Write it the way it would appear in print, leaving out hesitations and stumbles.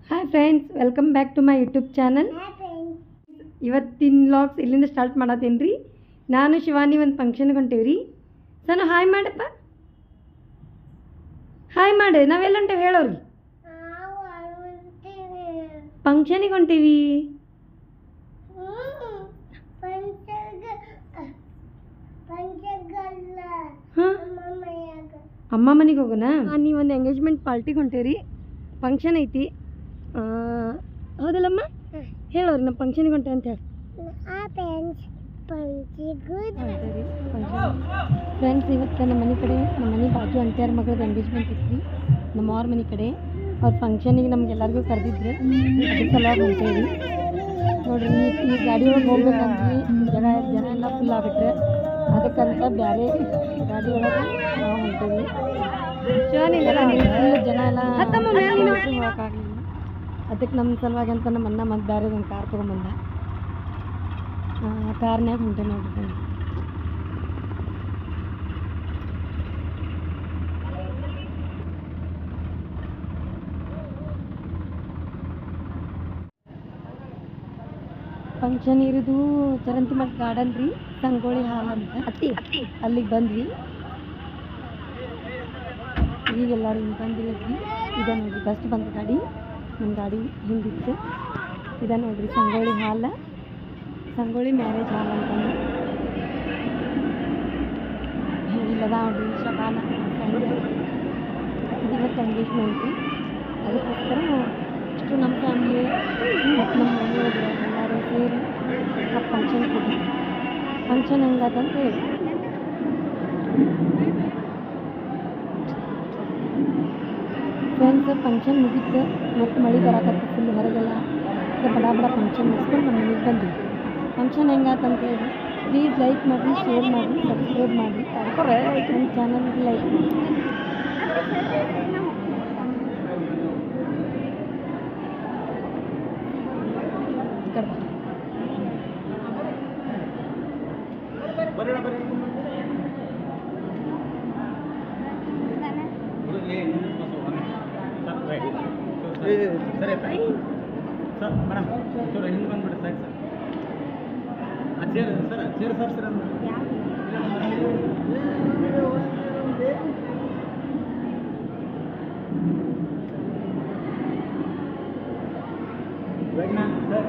Hi friends, welcome back to my YouTube channel. ಇವತ್ತಿನ vlogs ಇಲ್ಲಿಂದ start ಮಾಡತ್ತೀನಿ ರೀ. ನಾನು ಶಿವಾನಿ ಒಂದು ಫಂಕ್ಷನ್ಗೆ ಹೊಂಟೇವಿ ರೀ. ಸಣ್ಣ ಹಾಯ್ ಮಾಡಪ್ಪ, ಹಾಯ್ ಮಾಡಿ. ನಾವೆಲ್ಲ ಹೊಂಟೇವಿ ಹೇಳೋರಿ. ಫಂಕ್ಷನಿಗೆ ಹೊಂಟೀವಿ. ಹಾಂ, ಅಮ್ಮ ಮನೆಗೆ ಹೋಗೋಣ. ನೀವು ಒಂದು ಎಂಗೇಜ್ಮೆಂಟ್ ಪಾರ್ಟಿಗೆ ಹೊಂಟೇರಿ. ಫಂಕ್ಷನ್ ಐತಿ, ಹೌದಲ್ಲಮ್ಮ? ಹೇಳೋರಿ ನಮ್ಮ ಫಂಕ್ಷನಿಗೆ ಹೊಂಟೆ ಅಂತ ಹೇಳಿ. ಫ್ರೆಂಡ್ಸ್, ಇವತ್ತು ನಮ್ಮ ಮನೆ ಕಡೆ, ನಮ್ಮ ಮನೆ ಬಾಜು ಅಂತ್ಯಾರ ಮಗಳದ್ದು ಎಂಗೇಜ್ಮೆಂಟ್ ಇತ್ತು. ನಮ್ಮ ಅವ್ರ ಮನೆ ಕಡೆ ಅವ್ರ ಫಂಕ್ಷನಿಗೆ ನಮ್ಗೆಲ್ಲರಿಗೂ ಕರೆದಿದ್ರು. ಅದ್ರ ಸಲುವಾಗಿ ಹೊಂಟೇವಿ ನೋಡ್ರಿ. ಈ ಗಾಡಿ ಒಳಗೆ ಹೋಗ್ಬೇಕಂದ್ವಿ, ಜನ ಎಲ್ಲ ಫುಲ್ ಆಗ್ಬಿಟ್ರೆ ಅದಕ್ಕಂತ ಬೇರೆ ಗಾಡಿ ಒಳಗೆ ನಾವು ಹೊಂಟೇವಿ. ಫುಲ್ ಜನ ಎಲ್ಲ ಹೋಗೋಕ್ಕಾಗಲಿಲ್ಲ. ಅದಕ್ಕೆ ನಮ್ಮ ಸಲುವಾಗಿ ಅಂತ ನಮ್ಮ ಅಣ್ಣ ಮತ್ತು ಬೇರೆ ಒಂದು ಕಾರ್ ತೊಗೊಂಬಂದ. ಕಾರ್ನ್ಯಾಗ ಹೊಂಟೆ ನೋಡ್ರಿ. ಫಂಕ್ಷನ್ ಇರೋದು ಚರಂತಿ ಮಠ ಗಾರ್ಡನ್ ರೀ, ಸಂಗೊಳ್ಳಿ ಹಾಲ್ ಅಂತ ಅಲ್ಲಿಗೆ ಬಂದ್ವಿ. ಈಗೆಲ್ಲರೂ ಹಿಂಗೆ ಬಂದಿದ್ವಿ. ಇದೆ ನೋಡ್ರಿ, ಫಸ್ಟ್ ಬಂದ ಗಾಡಿ, ನಮ್ಮ ಗಾಡಿ ಹಿಂದಿತ್ತು. ಇದೆ ನೋಡ್ರಿ ಸಂಗೊಳ್ಳಿ ಹಾಲ್, ಸಂಗೊಳ್ಳಿ ಮ್ಯಾರೇಜ್ ಹಾಲ್ ಅಂತಂದು. ಇಲ್ಲದ ನೋಡ್ರಿ ಶಬಾನ ಫ್ರೆಂಡ್, ಇದು ಇವತ್ತು ಎಂಗೇಜ್ಮೆಂಟ್ ರೀ. ಅದಕ್ಕೋಸ್ಕರ ಇಷ್ಟು ನಮ್ಮ ಫ್ಯಾಮ್ಲಿ ಮತ್ತು ನಮ್ಮ ಮನೆಯವರು ಎಲ್ಲರೂ ಸೇರಿ ಆ ಫಂಕ್ಷನ್ ಕೊಟ್ಟಿದ್ವಿ. ಫಂಕ್ಷನ್ ಹೆಂಗಾದಂತ ಹೇಳಿ. ಫ್ರೆಂಡ್ಸ್, ಫಂಕ್ಷನ್ ಮುಗಿತು ಮತ್ತು ಮಳೆ ಬರಾಕತ್ತು ಫುಲ್ ಹೊರಗೆಲ್ಲ. ಬಡ ಬಡ ಫಂಕ್ಷನ್ ಮುಗಿಸ್ಕೊಂಡು ನಮ್ಮ ಮನೆಗೆ ಬಂದ್ವಿ. ಫಂಕ್ಷನ್ ಹೆಂಗಾತಂತ ಹೇಳಿ ಪ್ಲೀಸ್ ಲೈಕ್ ಮಾಡಿರಿ, ಶೇರ್ ಮಾಡಿರಿ, ಸಬ್ಸ್ಕ್ರೈಬ್ ಮಾಡಿರಿ. ನನ್ನ ಚಾನಲ್ಗೆ ಲೈಕ್ ಮಾಡಿ. ಸರಿ ಸರ್, ಮೇಡಮ್ ಚೂರು ಹಿಂದೆ ಬಂದ್ಬಿಡಿ ಸಾಕು sir. Chair sir, chair sir sir ಅಂದ್ರೆ ಸರ್.